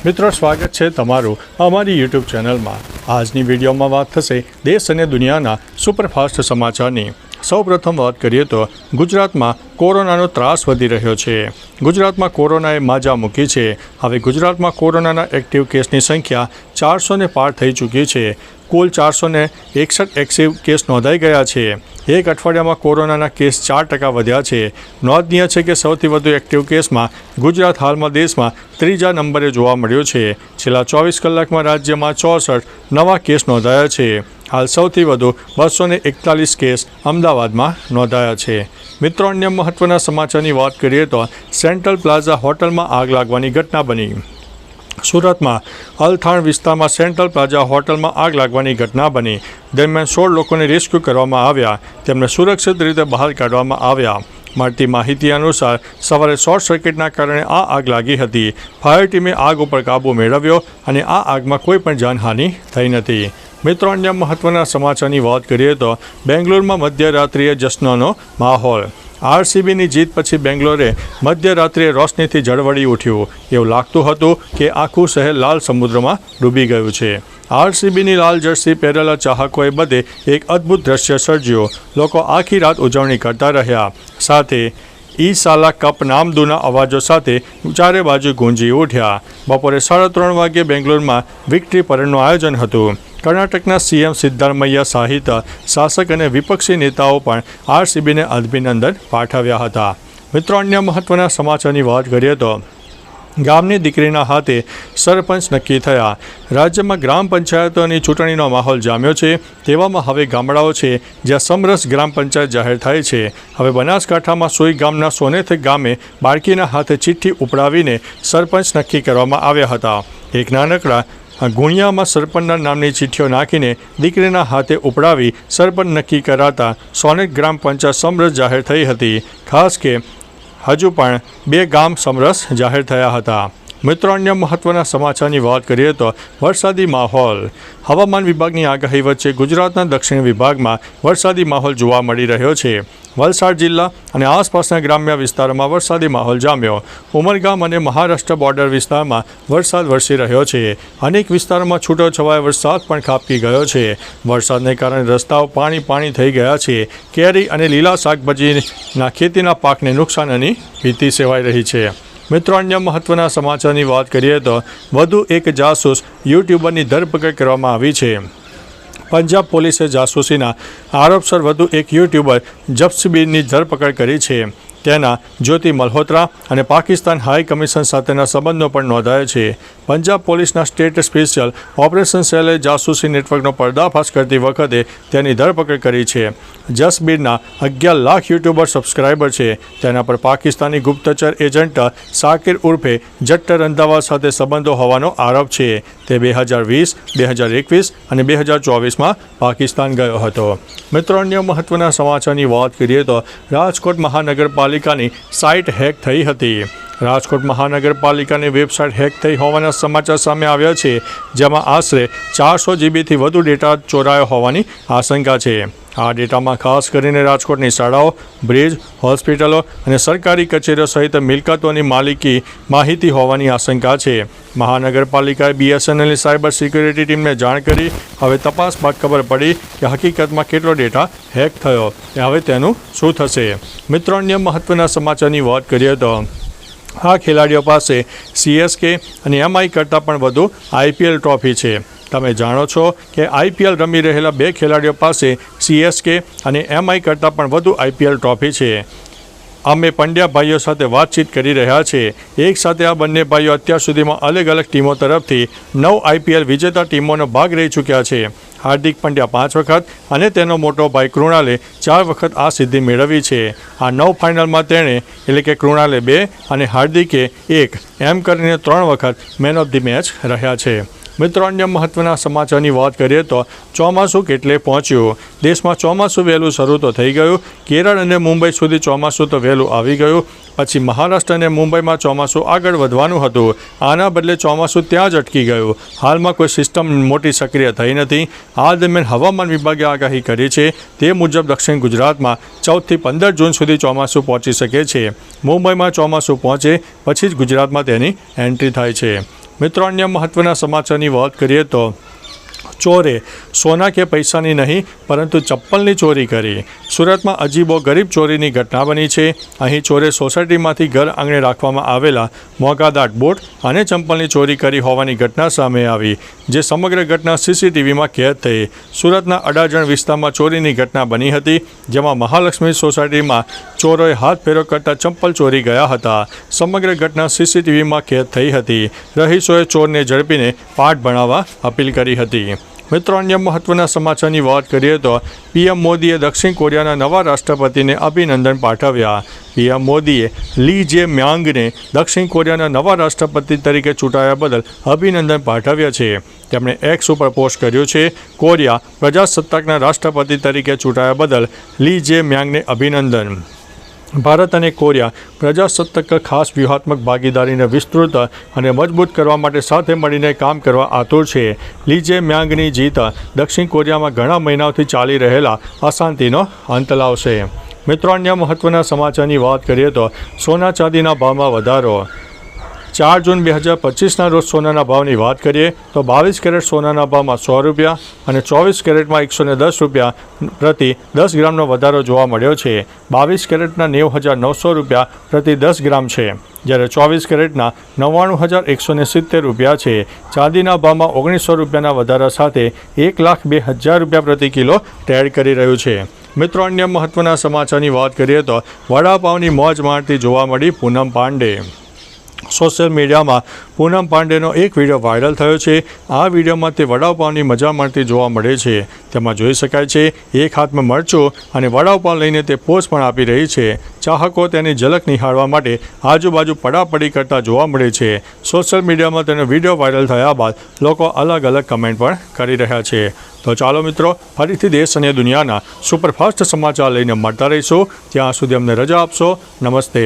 મિત્રો સ્વાગત છે તમારું અમારી યુટ્યુબ ચેનલમાં। આજની વિડીયોમાં વાત થશે દેશ અને દુનિયાના સુપરફાસ્ટ સમાચારની। સૌપ્રથમ વાત કરીએ તો ગુજરાતમાં કોરોનાનો ત્રાસ વધી રહ્યો છે। ગુજરાતમાં કોરોનાએ માજા મૂકી છે। હવે ગુજરાતમાં કોરોનાના એક્ટિવ કેસની સંખ્યા 400ને પાર થઈ ચૂકી છે। કુલ 461 એક્ટિવ કેસ નોંધાઈ ગયા છે। એક અઠવાડિયામાં કોરોનાના કેસ 4% વધ્યા છે। નોંધનીય છે કે સૌથી વધુ એક્ટિવ કેસમાં ગુજરાત હાલમાં દેશમાં ત્રીજા નંબરે જોવા મળ્યું છે। છેલ્લા 24 કલાકમાં રાજ્યમાં 64 નવા કેસ નોંધાયા છે। હાલ સૌથી વધુ 241 કેસ અમદાવાદમાં નોંધાયા છે। મિત્રો, અન્ય મહત્વના સમાચારની વાત કરીએ તો સેન્ટ્રલ પ્લાઝા હોટલમાં આગ લાગવાની ઘટના બની। સુરતમાં અલથાણ વિસ્તારમાં સેન્ટ્રલ પ્લાઝા હોટલમાં આગ લાગવાની ઘટના બની। દરમિયાન 16 લોકોને રેસ્ક્યુ કરવામાં આવ્યા। તેમને સુરક્ષિત રીતે બહાર કાઢવામાં આવ્યા। મળતી માહિતી અનુસાર સવારે શોર્ટ સર્કિટના કારણે આ આગ લાગી હતી। ફાયર ટીમે આગ ઉપર કાબૂ મેળવ્યો અને આ આગમાં કોઈ પણ જાનહાનિ થઈ નથી। મિત્રો, અન્ય મહત્વના સમાચારની વાત કરીએ તો બેંગ્લોરમાં મધ્યરાત્રિએ જશ્નનો માહોલ। આરસીબીની જીત પછી બેંગ્લોરે મધ્યરાત્રિએ રોશનીથી ઝળવળી ઉઠ્યું। એવું લાગતું હતું કે આખું શહેર લાલ સમુદ્રમાં ડૂબી ગયું છે। આરસીબીની લાલ જર્સી પહેરેલા ચાહકોએ બધે એક અદ્ભુત દ્રશ્ય સર્જ્યું। લોકો આખી રાત ઉજવણી કરતા રહ્યા। સાથે ઈ સાલા કપ નામદુના અવાજો સાથે ચારે બાજુ ગુંજી ઉઠ્યા। બપોરે 3:30 વાગ્યે બેંગ્લોરમાં વિક્ટરી પરેડનું આયોજન હતું। કર્ણાટકના સીએમ સિદ્ધારમૈયા સહિત શાસક અને વિપક્ષી નેતાઓ પણ આરસીબીને અભિનંદન પાઠવ્યા હતા। મિત્રો, અન્ય મહત્વના સમાચારની વાત કરીએ તો ગામની દીકરીના હાથે સરપંચ નક્કી થયા। રાજ્યમાં ગ્રામ પંચાયતોની ચૂંટણીનો માહોલ જામ્યો છે। તેવામાં હવે ગામડાઓ છે જ્યાં સમરસ ગ્રામ પંચાયત જાહેર થાય છે। હવે બનાસકાંઠામાં સોઈ ગામના સોનેથ ગામે બાળકીના હાથે ચિઠ્ઠી ઉપડાવીને સરપંચ નક્કી કરવામાં આવ્યા હતા। એક નાનકડા ગુણિયામાં સરપંચના નામની ચિઠ્ઠીઓ નાખીને દીકરીના હાથે ઉપડાવી સરપંચ નક્કી કરાતા સોનેટ ગ્રામ પંચાયત સમરસ જાહેર થઈ હતી। ખાસ કે હજુ પણ 2 ગામ સમરસ જાહેર થયા હતા। મિત્રો, અન્ય મહત્વના સમાચારની વાત કરીએ તો વરસાદી માહોલ। હવામાન વિભાગની આગાહી વચ્ચે ગુજરાતના દક્ષિણ વિભાગમાં વરસાદી માહોલ જોવા મળી રહ્યો છે। વલસાડ જિલ્લા અને આસપાસના ગ્રામ્ય વિસ્તારોમાં વરસાદી માહોલ જામ્યો। ઉમરગામ અને મહારાષ્ટ્ર બોર્ડર વિસ્તારમાં વરસાદ વરસી રહ્યો છે। અનેક વિસ્તારોમાં છૂટોછવાયો વરસાદ પણ ખાબકી ગયો છે। વરસાદને કારણે રસ્તાઓ પાણી થઈ ગયા છે। કેરી અને લીલા શાકભાજીના ખેતીના પાકને નુકસાનની ભીતિ સેવાઈ રહી છે। મિત્રો, અન્ય મહત્વના સમાચારની વાત કરીએ તો વધુ એક જાસૂસ યુટ્યુબરની ધરપકડ કરવામાં આવી છે। પંજાબ પોલીસે જાસૂસીના આરોપસર વધુ એક યુટ્યુબર જસબીરની ધરપકડ કરી છે। તેના જ્યોતિ મલ્હોત્રા અને પાકિસ્તાન હાઈ કમિશન સાથેના સંબંધો પણ નોંધાયા છે। પંજાબ પોલીસના સ્ટેટ સ્પેશિયલ ઓપરેશન સેલે જાસૂસી નેટવર્કનો પર્દાફાશ કરતી વખતે તેની ધરપકડ કરી છે। જસબીરના 11 લાખ યુટ્યુબર સબસ્ક્રાઈબર છે। તેના પર પાકિસ્તાની ગુપ્તચર એજન્ટ સાકિર ઉર્ફે જટ્ટ રંધાવા સાથે સંબંધો હોવાનો આરોપ છે। તે 2020, 2021 અને 2024માં પાકિસ્તાન ગયો હતો। મિત્રો, અન્ય મહત્વના સમાચારની વાત કરીએ તો રાજકોટ મહાનગરપાલિકાની સાઇટ હેક થઈ હતી। રાજકોટ મહાનગરપાલિકાની વેબસાઇટ હેક થઈ હોવાના સમાચાર સામે આવ્યા છે। જેમાં આશરે 400 જીબીથી વધુ ડેટા ચોરાયો હોવાની આશંકા છે। આ ડેટામાં ખાસ કરીને રાજકોટની શાળાઓ, બ્રિજ, હોસ્પિટલો અને સરકારી કચેરીઓ સહિત મિલકતોની માહિતી હોવાની આશંકા છે। મહાનગરપાલિકાએ BSNLની સાયબર સિક્યુરિટી ટીમને જાણ કરી। હવે તપાસ બાદ ખબર પડી કે હકીકતમાં કેટલો ડેટા હેક થયો। હવે તેનું શું થશે? મિત્રો, અન્ય મહત્વના સમાચારની વાત કરીએ તો આ ખેલાડીઓ પાસે CSK અને MI કરતાં પણ વધુ IPL ટ્રોફી છે। તમે જાણો છો કે IPL રમી રહેલા 2 ખેલાડીઓ પાસે CSK અને MI કરતાં પણ વધુ IPL ટ્રોફી છે। અમે પંડ્યા ભાઈઓ સાથે વાતચીત કરી રહ્યા છીએ। એક સાથે આ બંને ભાઈઓ અત્યાર સુધીમાં અલગ અલગ ટીમો તરફથી 9 IPL વિજેતા ટીમોનો ભાગ રહી ચૂક્યા છે। હાર્દિક પંડ્યા 5 વખત અને તેનો મોટો ભાઈ કૃણાલે 4 વખત આ સિદ્ધિ મેળવી છે। આ 9 ફાઇનલમાં તેણે એટલે કે કૃણાલે 2 અને હાર્દિકે 1 એમ કરીને 3 વખત મેન ઓફ ધી મેચ રહ્યા છે। મિત્રો, અન્ય મહત્વના સમાચારની વાત કરીએ તો ચોમાસું કેટલે પહોંચ્યું। દેશમાં ચોમાસું વહેલું શરૂ તો થઈ ગયું। કેરળ અને મુંબઈ સુધી ચોમાસું તો વહેલું આવી ગયું। પછી મહારાષ્ટ્ર અને મુંબઈમાં ચોમાસું આગળ વધવાનું હતું। આના બદલે ચોમાસું ત્યાં જ અટકી ગયું। હાલમાં કોઈ સિસ્ટમ મોટી સક્રિય થઈ નથી। આ દરમિયાન હવામાન વિભાગે આગાહી કરી છે। તે મુજબ દક્ષિણ ગુજરાતમાં 14 થી 15 જૂન સુધી ચોમાસું પહોંચી શકે છે। મુંબઈમાં ચોમાસું પહોંચે પછી જ ગુજરાતમાં તેની એન્ટ્રી થાય છે। મિત્રો અન્ય મહત્ત્વના સમાચારની વાત કરીએ તો ચોરે સોના કે પૈસાની નહીં પરંતુ ચપ્પલની ચોરી કરી. સુરતમાં અજીબો ગરીબ ચોરીની ઘટના બની છે. અહીં ચોરે સોસાયટીમાંથી ઘર આંગણે રાખવામાં આવેલા મોંઘાદાટ બૂટ અને ચંપલની ચોરી કરી હોવાની ઘટના સામે આવી, જે સમગ્ર ઘટના સીસીટીવીમાં કેદ થઈ. સુરતના અડાજણ વિસ્તારમાં ચોરીની ઘટના બની હતી, જેમાં મહાલક્ષ્મી સોસાયટીમાં ચોરોએ હાથ ફેરો કરતા ચંપલ ચોરી ગયા હતા. સમગ્ર ઘટના સીસીટીવીમાં કેદ થઈ હતી. રહીશોએ ચોરને ઝડપીને પાઠ ભણાવવા અપીલ કરી હતી. મિત્રો અન્ય મહત્ત્વના સમાચારની વાત કરીએ તો પીએમ મોદીએ દક્ષિણ કોરિયાના નવા રાષ્ટ્રપતિને અભિનંદન પાઠવ્યા. પીએમ મોદીએ લી જે મ્યાંગને દક્ષિણ કોરિયાના નવા રાષ્ટ્રપતિ તરીકે ચૂંટાયા બદલ અભિનંદન પાઠવ્યા છે. તેમણે એક્સ ઉપર પોસ્ટ કર્યું છે, કોરિયા પ્રજાસત્તાકના રાષ્ટ્રપતિ તરીકે ચૂંટાયા બદલ લી જે મ્યાંગને અભિનંદન. ભારત અને કોરિયા પ્રજાસત્તાક ખાસ વ્યૂહાત્મક ભાગીદારીને વિસ્તૃત અને મજબૂત કરવા માટે સાથે મળીને કામ કરવા આતુર છે. લી જે મ્યાંગની જીત દક્ષિણ કોરિયામાં ઘણા મહિનાઓથી ચાલી રહેલા અશાંતિનો અંત લાવશે. મિત્રો અન્ય મહત્ત્વના સમાચારની વાત કરીએ તો સોના ચાંદીના ભાવમાં વધારો. 4 જૂન 2025ના રોજ સોનાના ભાવની વાત કરીએ તો 22 કેરેટ સોનાના ભાવમાં 100 રૂપિયા અને 24 કેરેટમાં 110 રૂપિયા પ્રતિ 10 ગ્રામનો વધારો જોવા મળ્યો છે. 22 કેરેટના 90,900 રૂપિયા પ્રતિ 10 ગ્રામ છે, જ્યારે 24 કેરેટના 99,170 રૂપિયા છે. ચાંદીના ભાવમાં 1900 રૂપિયાના વધારા સાથે 1,02,000 રૂપિયા પ્રતિ કિલો ટ્રેડ કરી રહ્યું છે. મિત્રો અન્ય મહત્ત્વના સમાચારની વાત કરીએ તો વડાપાવની મોજ માણતી જોવા મળી પૂનમ પાંડે. સોશિયલ મીડિયામાં પૂનમ પાંડેનો એક વિડીયો વાયરલ થયો છે. આ વિડીયોમાં તે વડાપાવની મજા માણતી જોવા મળે છે. તેમાં જોઈ શકાય છે એક હાથમાં મરચું અને વડાપાવ લઈને તે પોઝ પણ આપી રહી છે. ચાહકો તેની ઝલક નિહાળવા માટે આજુબાજુ પડાપડી કરતા જોવા મળે છે. સોશિયલ મીડિયામાં તેનો વિડીયો વાયરલ થયા બાદ લોકો અલગ અલગ કમેન્ટ પણ કરી રહ્યા છે. તો ચાલો મિત્રો, ફરીથી દેશ અને દુનિયાના સુપરફાસ્ટ સમાચાર લઈને મળતા રહીશું. ત્યાં સુધી અમને રજા આપશો. નમસ્તે.